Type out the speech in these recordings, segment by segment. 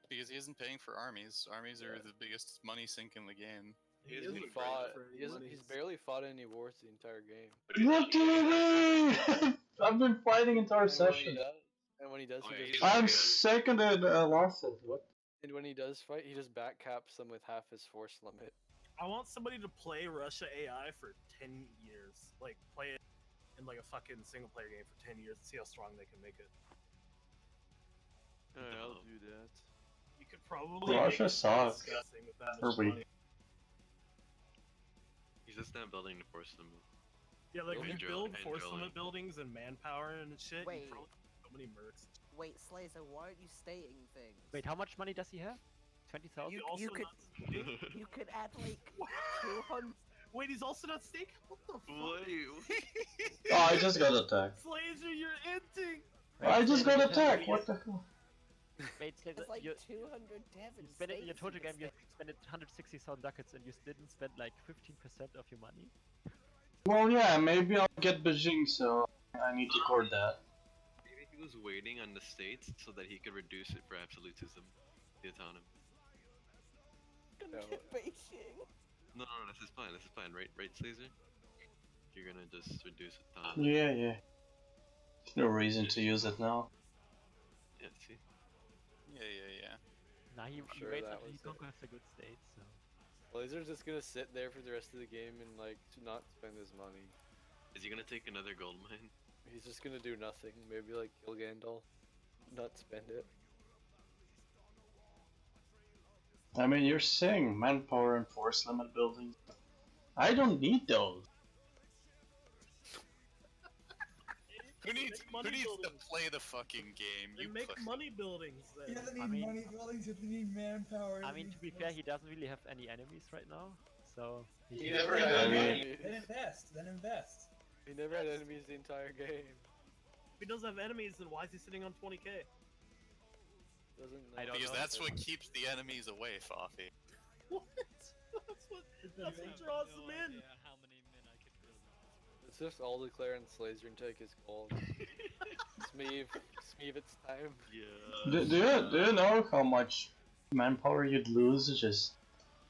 Because he isn't paying for armies. Armies are the biggest money sink in the game. He's barely fought any wars the entire game. Look at me! I've been fighting entire session. And when he does, he just I'm second in losses. What? And when he does fight, he just backcaps them with half his force limit. I want somebody to play Russia AI for 10 years. Like, play it in like a fucking single player game for 10 years and see how strong they can make it. Alright, I'll do that. You could probably Russia make it sucks. disgusting with that Or much we. money. He's just not building the force limit. Yeah, like if you build and force drilling. limit buildings and manpower and shit, Wait. you probably have so many mercs. Wait, Slazer, why aren't you stating things? Wait, how much money does he have? 20,000? You You could add like 200. Wait, he's also not stake? What the fuck? Wait. Oh, I just got attacked. Slazer, you're inting! I just got attacked. What the hell? Wait, It's like you 200 Devon spend it in stakes your total you game, you can spent 160,000 ducats and you didn't spend like 15% of your money? Well, yeah, maybe I'll get Beijing, so I need to record that. Maybe he was waiting on the states so that he could reduce it for absolutism, the autonomy. Gonna get Beijing. No, this is fine. This is fine, right, Caesar? You're gonna just reduce autonomy. Yeah, yeah. No reason to use it now. Yeah, see. Yeah. Nah, he Sure, waits that until he was it. conquers a good state, so... Blazer's just gonna sit there for the rest of the game and like to not spend his money. Is he gonna take another gold mine? He's just gonna do nothing. Maybe like kill Gandalf, not spend it. I mean, you're saying manpower and force limit buildings. I don't need those. Who needs to buildings. play the fucking game? They You make pussy. money buildings then. He doesn't need I mean- money buildings, he doesn't need manpower. I mean, to be fair, he doesn't really have any enemies right now, so... He never had any. Then invest, then invest. He never had enemies the entire game. If he doesn't have enemies, then why is he sitting on 20k? Doesn't know. I don't Because know. that's what keeps the enemies away, Foffy. What? That's what draws them in. How many men I could build. It's just all declare and Slazer and take his gold. Smeeve, it's time. Yeah. Do you know how much manpower you'd lose just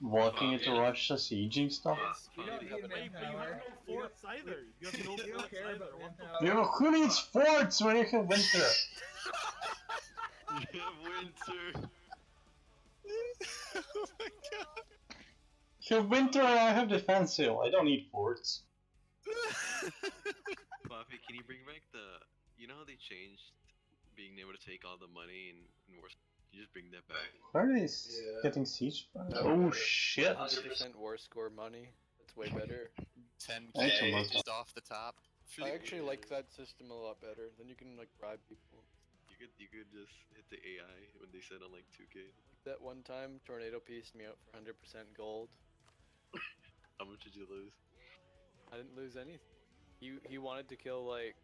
walking into Russia, sieging stuff? You don't need But you manpower. have no forts either. You have no You don't forts care either. about What the manpower. You know, who needs forts when you have winter? You have winter. Oh my god. You have winter and I have defense hill. I don't need forts. Buffy, can you bring back the... You know how they changed being able to take all the money in War? Can you just bring that back? Where are these getting siege? Oh shit! 100% war score money. That's way better. 10k just off the top. I actually like that system a lot better. Then you can like bribe people. You could just hit the AI when they said on like 2k. That one time, Tornado pieced me out for 100% gold. How much did you lose? I didn't lose anything. He wanted to kill like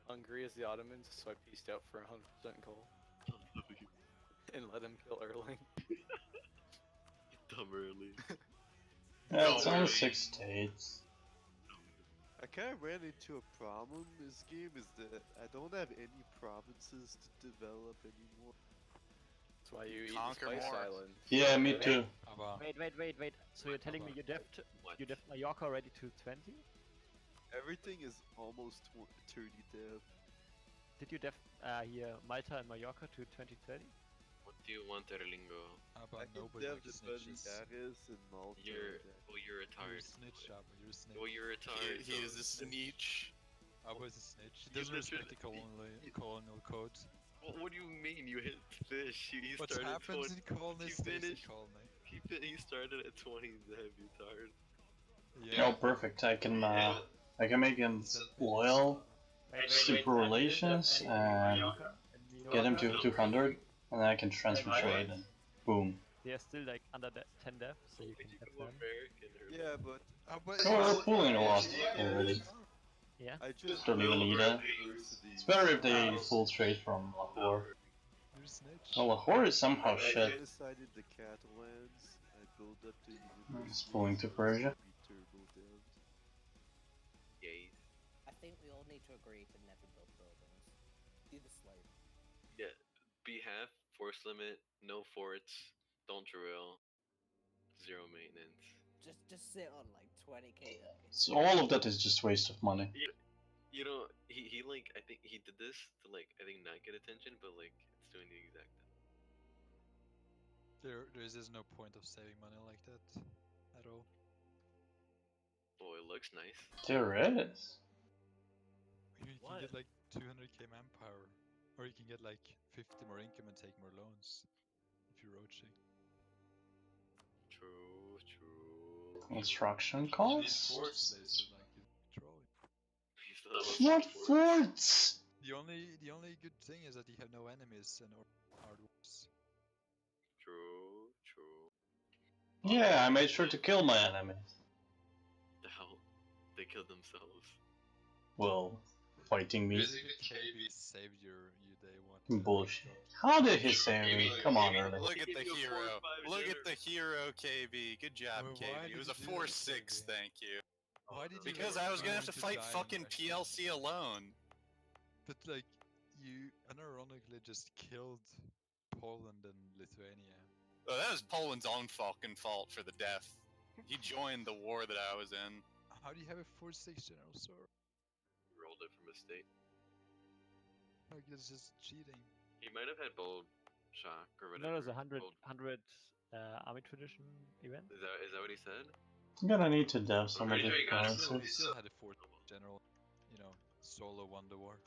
Hungary as the Ottomans, so I pieced out for 100% gold and let him kill Erling. Dumb early. Yeah, it's only 6 states. I kind of ran into a problem in this game is that I don't have any provinces to develop anymore. That's why you eat Conquer Spice more. Island. Yeah, me too. Wait. So you're telling me you deft Mallorca already to 20? Everything is almost 30 dev. Did you def here Malta and Mallorca to 2030? What do you want, Erlingo? How I about can nobody dev like the snitches? Belgicaris and Malta. You're a You're a retard. snitch, Abba, you're a snitch. Well, you're a retard. He is a snitch. Abba is a snitch. He You doesn't respect the literally- colonial code. What do you mean? You hit fish? He What started happens 20 in colony he stays in finished- colony. He started at 20 dev, you tard. Yeah. Oh, perfect. I can make him loyal, super relations, and get him to 200, and then I can transfer trade, and boom. They're still like under 10 def, so you Did can you have go them. American or Yeah, but Oh, we're pulling a lot already. Yeah. I just Don't even need it. university. It's better if they full trade from Lahore. You're a snitch. Oh, Lahore is somehow I shit. decided the Catalans. I built up the university. Just pulling to Persia. Turbo devs. Yay. I think we all need to agree to never build buildings. Do the slave. Yeah, be half force limit, no forts, don't drill, 0 maintenance. Just sit on like 20k. So all of that is just waste of money. You know, he like, I think he did this to like, I think not get attention, but like, it's doing the exact thing. There is no point of saving money like that at all. Oh, it looks nice. There is. You can What? get like 200k manpower, or you can get like 50 more income and take more loans if you're roaching. True, true. Construction Force costs? laser, like you control it. He still has What forts. forts? The only good thing is that you have no enemies and hard wars. True, true. Yeah, I made sure to kill my enemies. The hell? They killed themselves. Well, fighting me. Basically, KB saved your day one. Bullshit. How did he save me? Come on, early. Look at the Give you a hero. 4-5 Look at dinner. the hero, KB. Good job, Well, why KB. It did was you a do that, 4-6, KB? thank you. Why did you Because I was gonna have to fight die in fucking Russia? PLC alone. But like, you unironically just killed Poland and Lithuania. Oh, that was Poland's own fucking fault for the death. He joined the war that I was in. How do you have a 4-6 general sword? Rolled it from mistake. Like, it's just cheating. He might have had bold shock or whatever. No, there's a 100 Bold- army tradition event. Is that what he said? I'm gonna need to dev some of Pretty the sure you got it. He currencies. still had a 4 general, you know, solo won the war.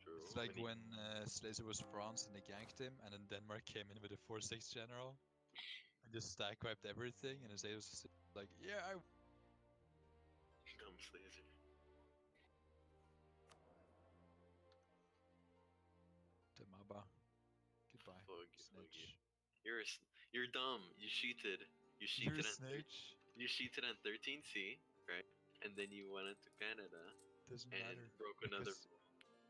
True. It's like Many- when Slazer was France and they ganked him, and then Denmark came in with a 4-6 general and just stack wiped everything, and Slazer was just like, yeah, I Dumb Slazer. Demaba. Goodbye. Fuck you. Snitch. You're dumb. You cheated. You You're cheated a on snitch. You cheated on 13C, right? And then you went into Canada Doesn't and matter. broke another because rule.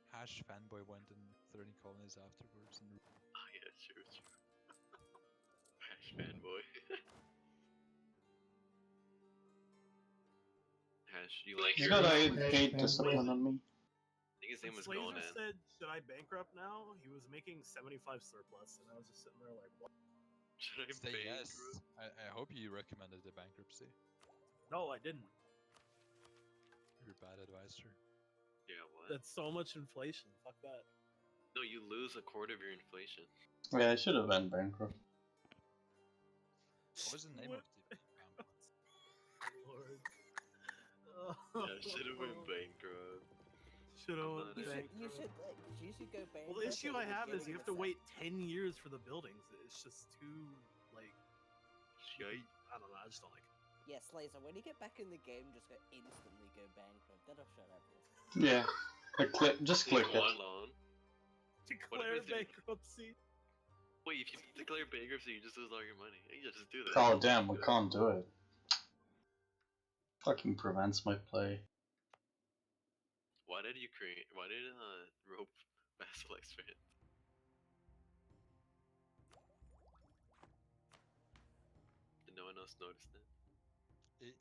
Hash fanboy went in 30 colonies afterwards and Oh yeah, true. Hash fanboy. Hash, you like You your... gotta I hate discipline on me. think his name was Slazer Gonan. said, "Should I bankrupt now?" He was making 75 surplus, and I was just sitting there like, "What?" Should I say yes. bankrupt? I hope you recommended the bankruptcy. No, I didn't. You're a bad advisor. Yeah, what? That's so much inflation. Fuck that. No, you lose a quarter of your inflation. Yeah, I should have been bankrupt. What was the name of the account? Lord. Yeah, should have been bankrupt. Should have I'm went not You Bankrupt. should go bankrupt. Well, the issue at I have is beginning you of have to the wait 10 years for the buildings. It's just too, like, Shite. I don't know. I just don't like it. Yes, Laser, when you get back in the game, just instantly go bankrupt. That'll shut everyone. Yeah. Just click Take it. one loan. Declare if they- bankruptcy. Wait, if you declare bankruptcy, you just lose all your money. You just do that. Oh damn, we can't do it. Fucking prevents my play. Why did Rope Vassal expand? Did no one else notice that?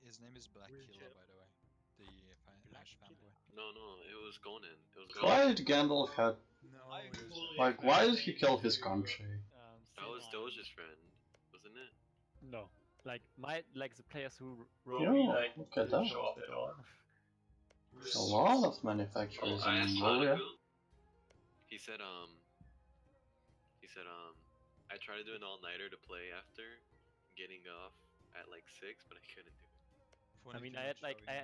His name is Black Weird Killa, shit. by the way. The Hash fanboy. No, it was Gonan. It was Why Gonan. did Gandalf have No, like why did he kill his country? That was Doge's friend, wasn't it? No, like the players who Yeah, look at that. A lot of manufacturers I in asked Mongolia. Monaco. He said I tried to do an all-nighter to play after getting off at like 6, but I couldn't do it. I mean, I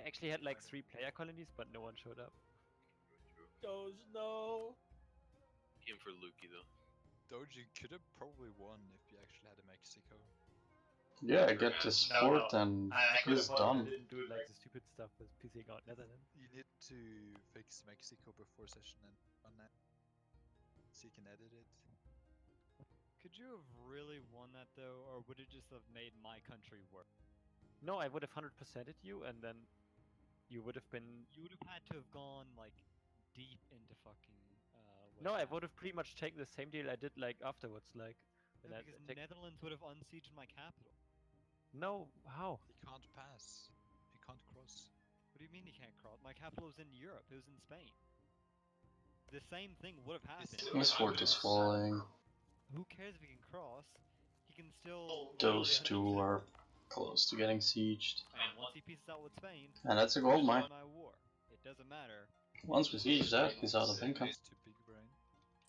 actually had like 3 player colonies, but no one showed up. Doge, no. Him for Lukey though. Doji could have probably won if you actually had a Mexico. Yeah, get this fort and he's done. Didn't do like the stupid stuff with PCing out Netherlands. You need to fix Mexico before session and on that, so you can edit it. Could you have really won that though, or would it just have made my country work? No, I would have 100%ed you, and then you would have been. You would have had to have gone like deep into fucking. No, I would have pretty much taken the same deal I did like afterwards, like. No, because Netherlands would have unsieged my capital. No, how? He can't pass. He can't cross. What do you mean he can't cross? My capital was in Europe. It was in Spain. The same thing would have happened. This fort is falling. who cares if he can cross? He can still. Those two are close to getting sieged. And once he pieces out with Spain, And that's a gold mine. my war. It doesn't matter. Once we siege that, he's out of income. Too big brain.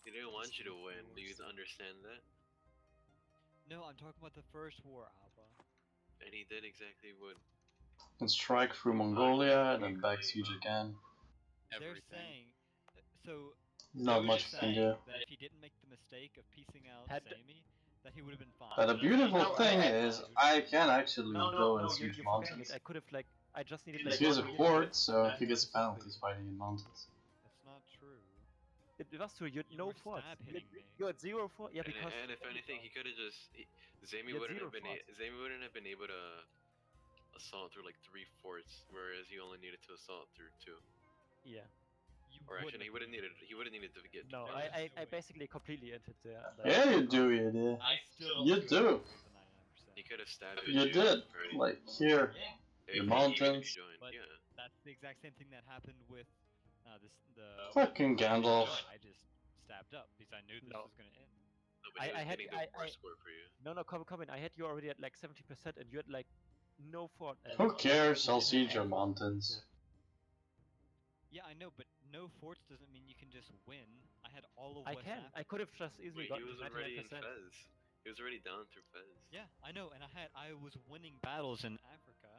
He didn't want you to win. Do you understand that? No, I'm talking about the first war, Alba. And he did exactly what. And strike through Mongolia, and then back siege again. They're Everything. saying, so Not they're much we can do. that if he didn't make the mistake of piecing out Had- Sammy, that he would have been fine. But the beautiful No, thing I- is, I can actually No, go no, and no, siege you're forgetting mountains. it. I could have like, I just needed Because like. he has a 1 fort, so he gets penalties fighting in mountains. That's not true. It was true. You had You no were forts. stab You hitting me. you had 0 fort. Yeah, And, because. and if anything, he could have just. Zami had wouldn't zero have been. forts. Zami wouldn't have been able to assault through like 3 forts, whereas he only needed to assault through 2. Yeah. You Or wouldn't actually, he have would have been needed. He would have needed to get. No, There was I no way. basically completely entered there. Yeah, you do, you do. I still You don't do. agree with the 99%. He could have stabbed You did. Like, here, If the he mountains. joined, But yeah. that's the exact same thing that happened with the. Fucking Gandalf. I just stabbed up because I knew this No. was gonna end. No, but he was I had- getting the I- worst score for you. No, come in. I had you already at like 70%, and you had like no fort. At Who all. cares? I'll siege your mountains. Yeah, I know, but no forts doesn't mean you can just win. I had all of I West can. Africa. I could have just easily Wait, he gotten was already in 99%. Fez. He was already down through Fez. Yeah, I know, and I was winning battles in Africa,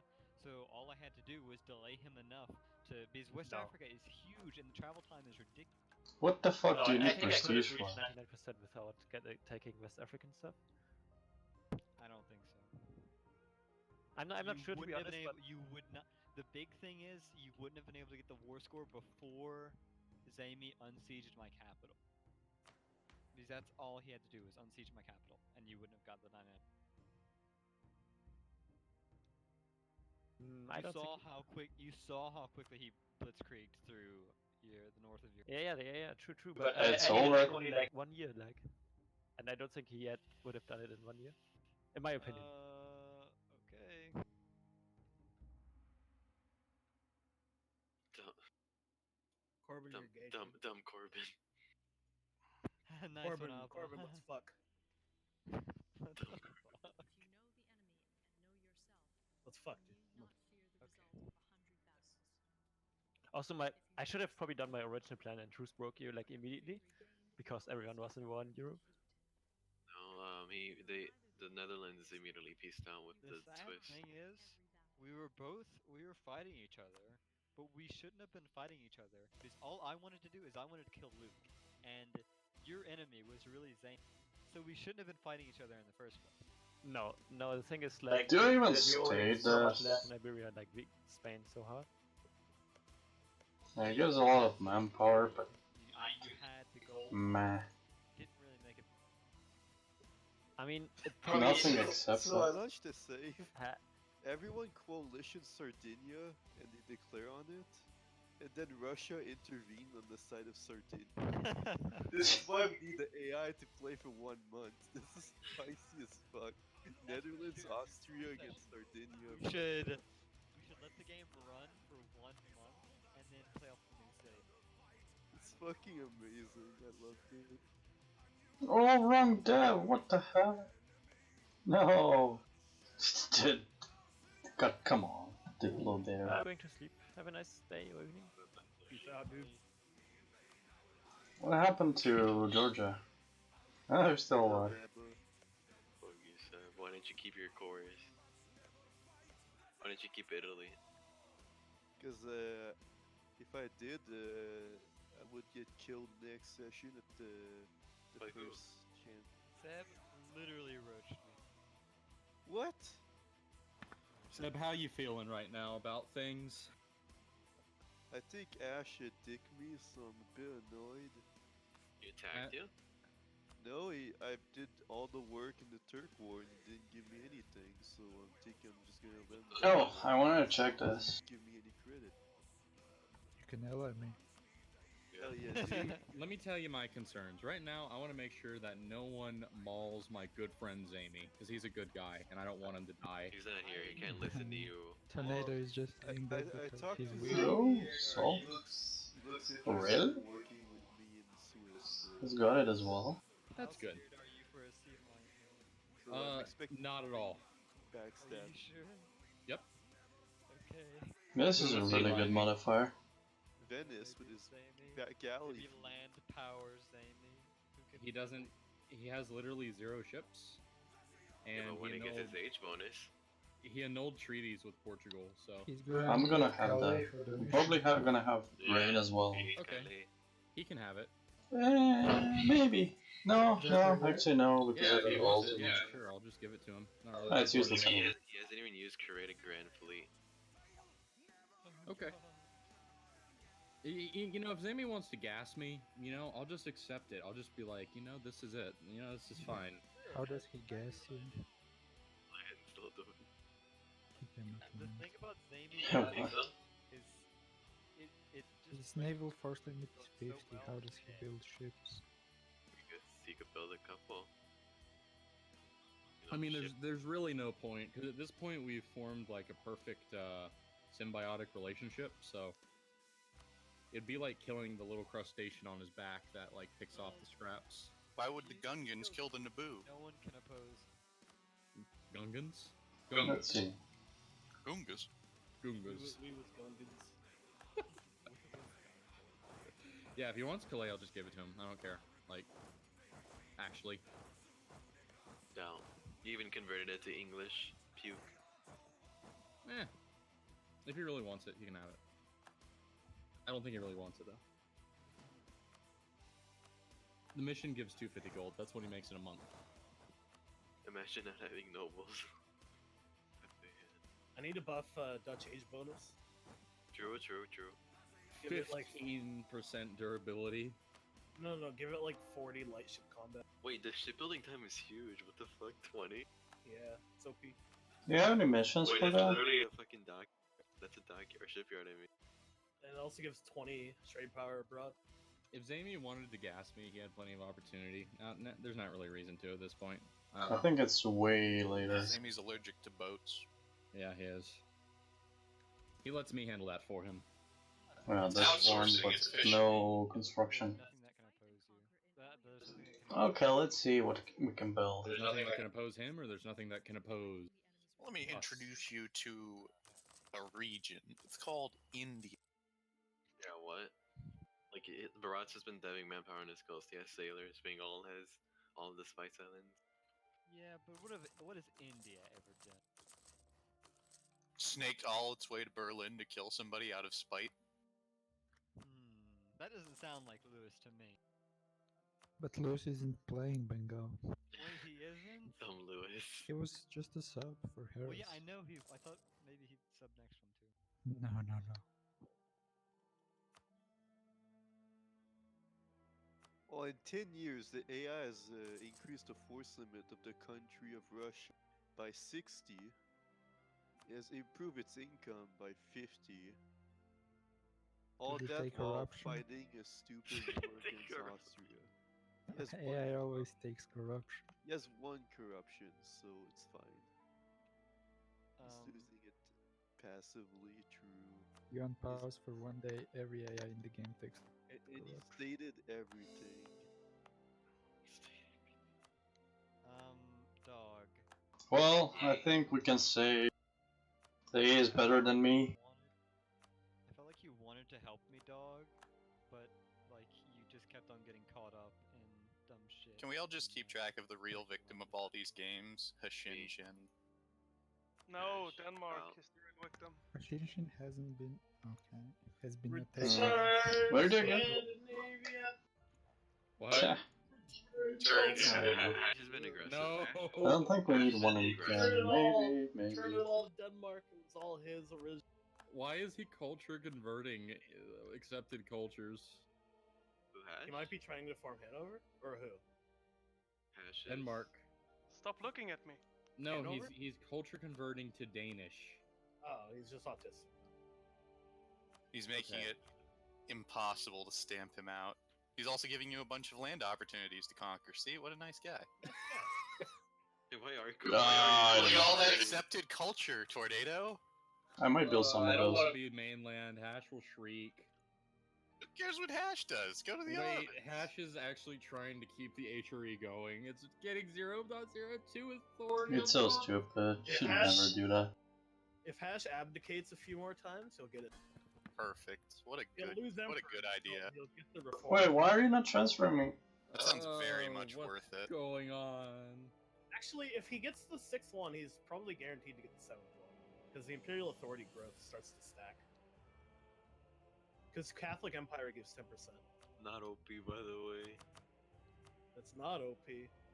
so all I had to do was delay him enough to because West No. Africa is huge and the travel time is ridiculous. What the fuck do you I need think I could have prestige for? reached 99% without taking West African stuff. I don't think so. I'm not You sure to be wouldn't have honest, been but able, you would not. The big thing is you wouldn't have been able to get the war score before Zami unsieged my capital. Because that's all he had to do was unsiege my capital, and you wouldn't have got the 99. I You don't saw think. how quickly he blitzkrieged through the north of Europe. Yeah. True. But I it's did it over. only like 1 year, like, and I don't think he would have done it in 1 year, in my opinion. Okay. Corbin, you're gay. Dumb Corbin. Nice Corbin, one, Alpha. Corbin, let's fuck. What the fuck? Let's fuck, dude. Come on. Also, I should have probably done my original plan and truce broke you like immediately, because everyone was in war in Europe. No, the Netherlands immediately pieced out with The the sad Swiss. thing is, we were fighting each other, but we shouldn't have been fighting each other because all I wanted to do is I wanted to kill Luke, and your enemy was really Zane, so we shouldn't have been fighting each other in the first place. No, the thing is like. Do you even that you state already so much that? left in Iberia, like Spain so hard. Yeah, it gives a lot of manpower, but You had to go. meh. Didn't really make it. I mean, it probably. Nothing except So I that. launched a save. Ha- Everyone coalition Sardinia and they declare on it. And then Russia intervened on the side of Sardinia. This is why we need the AI to play for 1 month. This is spicy as fuck. Netherlands, Austria against Sardinia. We should let the game run for 1 month and then play off the new save. It's fucking amazing. I loved it. Oh, wrong dev. What the hell? No. Dude. God, come on. Diplo there. I'm going to sleep. Have a nice day or evening. Peace out, dude. What happened to Georgia? Oh, they're still alive. Why don't you keep your cores? Why don't you keep Italy? Because if I did, I would get killed next session at the By who? first chance. Seb literally roached me. What? Seb, how you feeling right now about things? I think Ash had dick me, so I'm a bit annoyed. He attacked you? No, I did all the work in the Turk War and he didn't give me anything, so I'm thinking I'm just gonna let him. Oh, I wanted to check this. Give me any credit. You can yell at me. Hell yeah, dude. Let me tell you my concerns. Right now, I want to make sure that no one mauls my good friend Zami, because he's a good guy, and I don't want him to die. He's not here, he can't listen to you. Tornado is just saying that I because talked he's to weird. Oh, so? Looks Oh, really? working with me in Swiss. He's got it as well. That's good. Are you for So I'm expecting Not at all. Are backstab. you sure? Yep. Okay. This is a really good modifier. Venice with his Maybe galley. Maybe land powers, Amy. Who can He doesn't. He has literally 0 ships, and Yeah, but when he he gets his annulled. age bonus, He annulled treaties with Portugal, so. He's going I'm gonna to have that. Calais for the I'm mission. probably gonna have rain as well. he needs Okay. Calais. He can have it. Maybe. No, actually no, because Yeah, I if he got wants all it, too yeah, much. sure. I'll just give it to him. Not really It's that useless important. anyway. He hasn't even used create a grand fleet. Okay. You know, if Zami wants to gas me, you know, I'll just accept it. I'll just be like, you know, this is it. You know, this is fine. How does he gas you? I still do. He cannot The land. thing about Zamy Yeah, is what? it just His naval force limit is so 50. well How does he build ships? He could build a couple. I mean, there's really no point, because at this point we've formed like a perfect symbiotic relationship. So it'd be like killing the little crustacean on his back that like picks off the scraps. Why would the Gungans kill the Naboo? no one can oppose. Gungans? Let's see. Gungas? Gungas. We was Gungans. Yeah, if he wants Calais, I'll just give it to him. I don't care. Like, actually. Down. You even converted it to English. Puke. Eh. If he really wants it, he can have it. I don't think he really wants it, though. The mission gives 250 gold. That's what he makes in a month. Imagine not having nobles. I need to buff Dutch age bonus. True. Give it like 15% durability. no, give it like 40 light ship combat. Wait, the shipbuilding time is huge. What the fuck? 20? Yeah, it's OP. Do you have any missions Wait, for that's that? literally a fucking dock. That's a dock or shipyard, I mean. And it also gives 20 trade power abroad. If Zami wanted to gas me, he had plenty of opportunity. There's not really a reason to at this point. I think it's way later. Sammy's allergic to boats. Yeah, he is. He lets me handle that for him. Yeah, that's one, but no construction. Nothing that can oppose you. There's nothing that can Okay, let's see what we can build. There's nothing that can oppose him, or there's nothing that can oppose. Let me introduce you to a region. It's called India. Yeah, what? Like, Bharat's has been diving manpower on his coast. He has sailors. Bengal has all of the Spice Islands. Yeah, but what has India ever done? Snaked all its way to Berlin to kill somebody out of spite. That doesn't sound like Lewis to me. But Lewis isn't playing Bengal. Wait, he isn't? Dumb Lewis. He was just a sub for Harris. Well, yeah, I know he. I thought maybe he'd sub next one too. No. Well, in 10 years, the AI has increased the force limit of the country of Russia by 60. It has improved its income by 50. All Did you that take while corruption? fighting a stupid war against Austria. He has AI always takes corruption. He has 1 corruption, so it's fine. He's using it passively, true. You unpause for one day, every AI in the game takes And he stated everything. Dog. Well, I think we can say they is better than me. I felt like you wanted to help me, dog, but like you just kept on getting caught up in dumb shit. Can we all just keep track of the real victim of all these games? Hashin Shin. No, Denmark is the real victim. Partition hasn't been okay. Has been Return attacked. Where did you go? What? Turns. Has been aggressive. No. I don't think we need one in Maybe. Turn it all to Denmark. It was all his original. Why is he culture converting accepted cultures? Who has? He might be trying to farm Hanover? Or who? Hashes. Denmark. Stop looking at me. No, Hanover? he's culture converting to Danish. Oh, he's just autistic. He's making Okay. it impossible to stamp him out. He's also giving you a bunch of land opportunities to conquer. See, what a nice guy. Hey, why are Look at all that accepted culture, Tornado. I might build some of It'll those. be mainland. Hash will shriek. Who cares what Hash does? Go to the Wait, elements. Hash is actually trying to keep the HRE going. It's getting 0.02 authority. It's so stupid. If Should Hash- never do that. If Hash abdicates a few more times, he'll get it. Perfect. What a He'll good, lose them what a first, good idea. He'll get the reform. Wait, why are you not transferring me? That sounds very much what's worth it. going on? Actually, if he gets the 6th one, he's probably guaranteed to get the 7th one. Because the Imperial Authority growth starts to stack. Because Catholic Empire gives 10%. Not OP, by the way. It's not OP.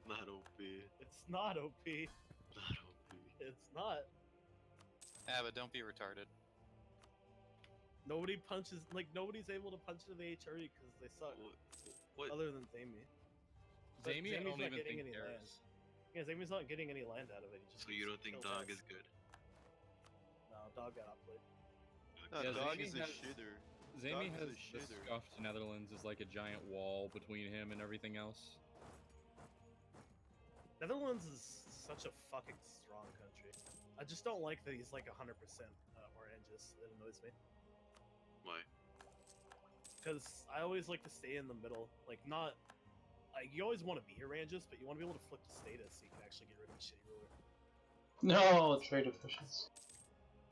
Not OP. It's not OP. Not OP. It's not. Yeah, but don't be retarded. Nobody punches, like, nobody's able to punch into the HRE because they suck. What? Other than Zami. But Zamie, I Zami's don't not even getting think any land. cares. Yeah, Zami's not getting any land out of it. He just So you don't think kills Dog us. is good? No, Dog got outplayed. No, Yeah, Dog Zamie is a has- shitter. Zamie Dog has is a the shitter. scuffed Netherlands as like a giant wall between him and everything else. Netherlands is such a fucking strong country. I just don't like that he's like 100% Orangist. It annoys me. Why? Because I always like to stay in the middle. Like, not. Like, you always want to be Orangist, but you want to be able to flip to status so you can actually get rid of the shitty ruler. No, trade efficiency.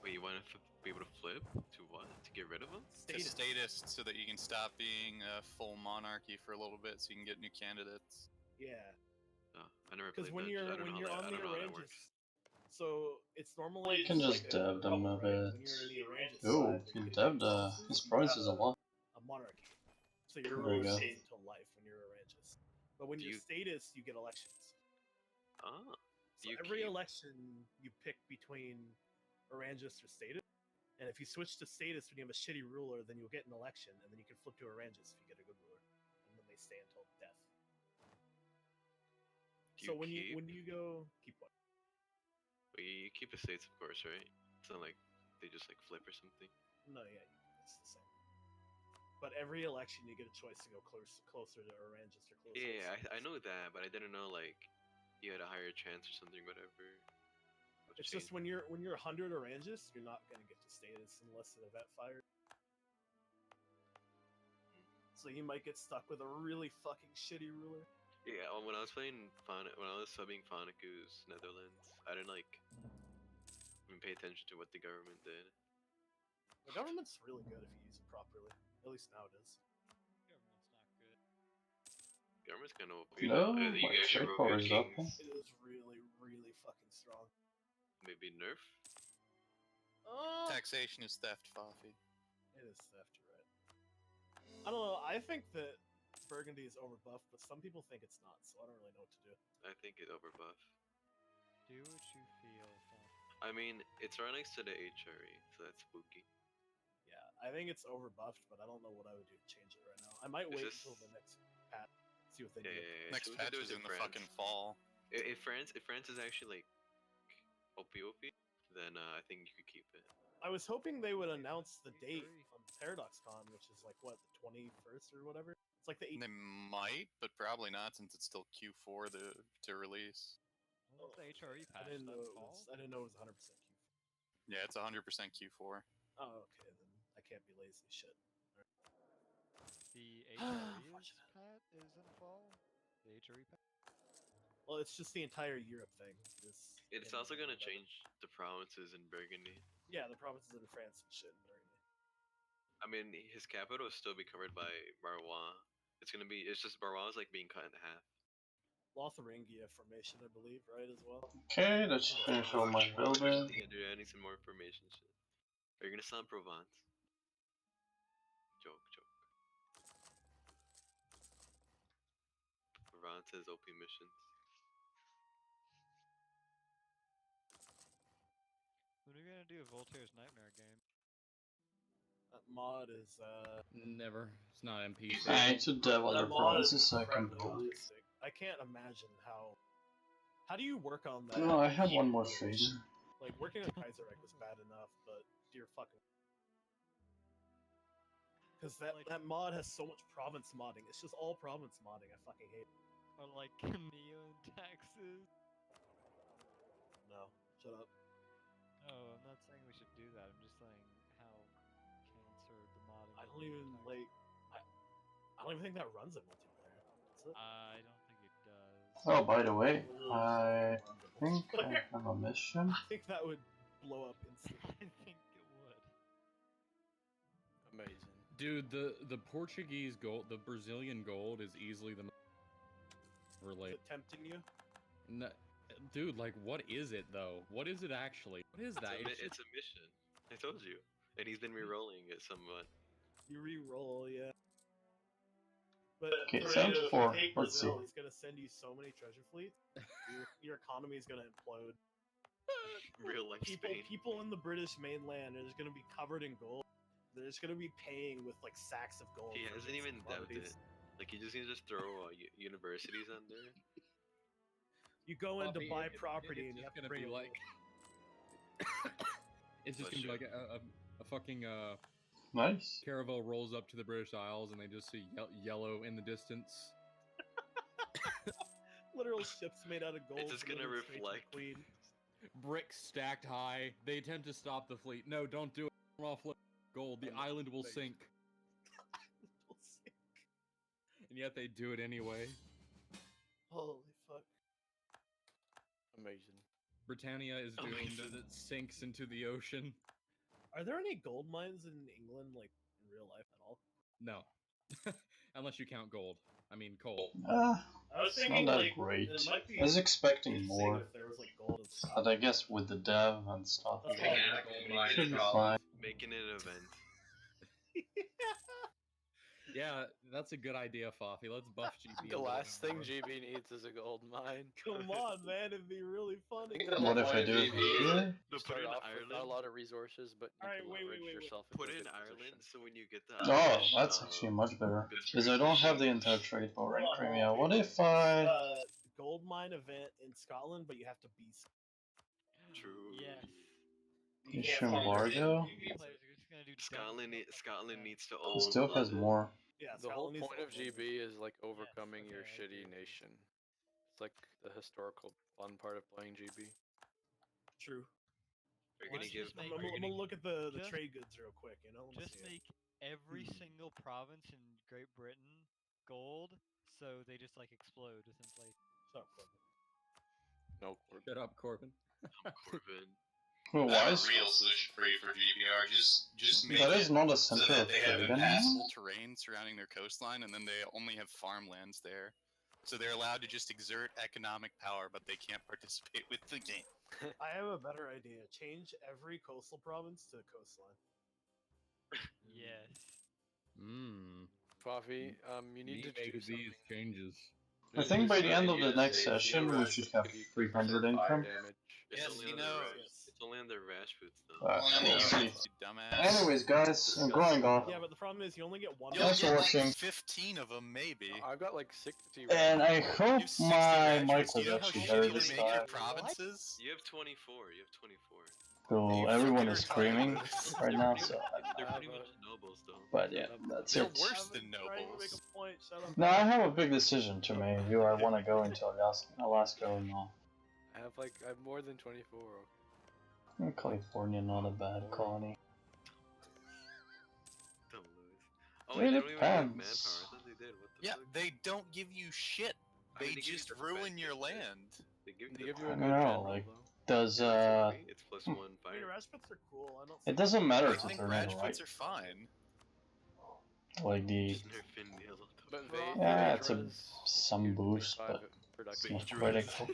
Wait, you want to be able to flip? To what? To get rid of him? To statist so that you can stop being a full monarchy for a little bit so you can get new candidates. Yeah. Oh, I never Because played when that. you're I don't when know you're how on that, I the don't know how that works. Orangist, so it's normally You can just like dev them a bubble, right? bit. When you're in the Orangist Ooh, side, you then dev get the bosses, his you provinces a have lot. a monarchy. So your There you ruler go. stays until life when you're Orangist. But when you're status, you get elections. Ah. So every election you pick between Orangist or status. And if you switch to status when you have a shitty ruler, then you'll get an election, and then you can flip to Orangist if you get a good ruler, and then they stay until death. So when you go keep what? Well, you keep the states, of course, right? It's not like they just like flip or something. No, yeah, it's the same. But every election you get a choice to go closer to Orangist or closer. Yeah, to I know that, but I didn't know like you had a higher chance or something, whatever. It's just when you're 100 Orangist, you're not gonna get to status unless an event fires. So you might get stuck with a really fucking shitty ruler. Yeah, when I was playing when I was subbing Fanaku's Netherlands, I didn't like even pay attention to what the government did. The government's really good if you use it properly. At least now it is. Government's kind of OP. No, You my guys should trade roll your power is up. kings. It is really, really fucking strong. Maybe nerf. Taxation is theft, Fafi. It is theft, you're right. I don't know. I think that Burgundy is overbuffed, but some people think it's not, so I don't really know what to do. I think it's overbuff. Do what you feel. I mean, it's right next to the HRE, so that's spooky. Yeah, I think it's overbuffed, but I don't know what I would do to change it right now. I might wait until the next patch, see what they do. Next So we could patch do is it in the fucking fall. If France is actually like OP, then I think you could keep it. I was hoping they would announce the date on ParadoxCon, which is like what, the 21st or whatever. It's like the 8th. They might, but probably not since it's still Q4 to release. What's the HRE I patch? didn't know That's it fall? was. I didn't know it was 100% Q4. Yeah, it's 100% Q4. Oh, okay, then I can't be lazy. Shit. The HRE is in fall? The HRE patch? Well, it's just the entire Europe thing. It's also gonna change the provinces in Burgundy. Yeah, the provinces in France and shit in Burgundy. I mean, his capital will still be covered by Barrois. It's just Barrois is like being cut in half. Lotharingia formation, I believe, right, as well? Okay, let's finish all my building. Yeah, dude, I need some more information. Shit. Are you gonna sound Provence? Joke. Provence has OP missions. When are we gonna do a Voltaire's Nightmare game? That mod is, Never. It's not MP. I need to dev other that mod is provinces so I can incredibly build. realistic. I can't imagine how... How do you work on that? No, I have one more trader. Like, working on Kaiserreich was bad enough, but dear fucking... Because that mod has so much province modding. It's just all province modding. I fucking hate it. Or like Neon taxes? No. Shut up. Oh, I'm not saying we should do that. I'm just saying how cancer the modding. I don't even, like... I don't even think that runs in multiplayer. Does it? I don't think it does. Oh, by the way, I think I have a mission. I think that would blow up instantly. I think it would. Amazing. Dude, the Portuguese gold, the Brazilian gold is easily the most Is related. it tempting you? No, dude, like, what is it though? What is it actually? What is that? It's a mission. I told you. And he's been re-rolling it somewhat. You re-roll, yeah. But Okay, for 74. take Let's see. Brazil, it's gonna send you so many treasure fleets. Your economy is gonna implode. Real life Spain. People in the British mainland are just gonna be covered in gold. They're just gonna be paying with like sacks of gold. He for hasn't even dubbed it. commodities. Like, you just need to just throw universities on there. You go in to Buffy, buy it's property and just you have to gonna bring be a like, it's just gonna be like a fucking Nice. caravel rolls up to the British Isles and they just see yellow in the distance. literal ships made out of gold. It's just gonna delivered straight to the reflect. Queen. Bricks stacked high. They attempt to stop the fleet. No, don't do it. Raw gold. The island will sink. And yet they do it anyway. Holy fuck. Amazing. Britannia is doomed as it sinks into the ocean. Are there any gold mines in England, like in real life at all? No. Unless you count gold. I mean coal. I was It's thinking, not that like, great. it might be I was expecting insane more. if there was like gold in But Scotland. I guess with the dev and stuff, Okay. it should be fine. Making it an event. Yeah, that's a good idea, Foffy. Let's buff GB. The last thing GB needs is a gold mine. Come on, man, it'd be really funny. What if I do it here? You Put start it in off with not a Ireland. lot of resources, but you Alright, can wait, leverage yourself Put into a it in good Ireland, position. so when you get the Oh, Irish, that's actually much better. good Because I don't have the entire trade power in Crimea. What if I... Gold mine event in Scotland, but you have to be. True. Yes. issue embargo? Players are just gonna do Scotland needs to It own. still has more. Yeah, The whole Scotland needs point to of own GB is like overcoming your okay, I shitty agree. nation. It's like the historical fun part of playing GB. True. We're Why gonna don't you give. just make- I'm gonna look at the just- trade goods real quick, you know? Let me Just see it. make every single province in Great Britain gold, so they just like explode with inflation. Shut up, Corbin. No, Corbin. Shut up, Corbin. Corbin. Well, I why have is... a real solution for you for GPR. Just make That it is not a so center that of they have trade anymore? impassable terrain surrounding their coastline, and then they only have farmlands there. So they're allowed to just exert economic power, but they can't participate with the game. I have a better idea. Change every coastal province to coastline. Yes. Mmm. Coffee, you need to do these something. changes. I think by the end of the next session, we should have 300 income. Damage. It's Yes, only you on know. the it's only on their Rashputs though. We'll see. You dumbass. Anyways, guys, I'm going off. Yeah, but the problem is you only get one. You'll Thanks for get watching. like 15 of them, maybe. I've got like 60. And I hope You 60 my ranchers. mic Do was you know how actually better shitty this they make your time. provinces? You have 24. You have 24. So You everyone fucking is screaming retarded. right now, so... They're I pretty have much nobles though. But yeah, that's They're it. worse than Trying to make nobles. a point. Shut up. Now I have a big decision to make. Do I want to go into Alaska or not? I have more than 24. California, not a bad colony. Don't lose. Oh, It wait, they don't even have depends. manpower. I thought they did. What the Yeah, fuck? they don't give you shit. I They mean, they give you just the ruin your benefits. land. They give They you give the you a I good don't know, general, like, though. does, It's plus one I mean, fire. Rashputs are cool. I don't. it doesn't matter I if think they're in, Rajputs right? are fine. Like the... Just nerf in the yellow. But Yeah, it's a Vadra's some you boost, 25 but production. it's not critical.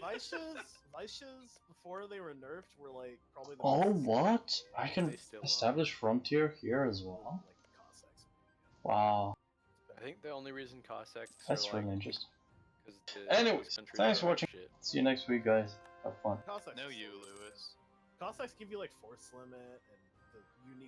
Vaishas, before they were nerfed, were like probably the Oh, best. what? I can They still are. establish frontier here as well? Like Cossacks. Wow, I think the only reason Cossacks that's are like, really interesting. 'cause the Anyways, countries thanks for are watching. shit. See you next week, guys. Have fun. Cossacks. No, are you, so good. Lewis. Cossacks give you like force limit and the unique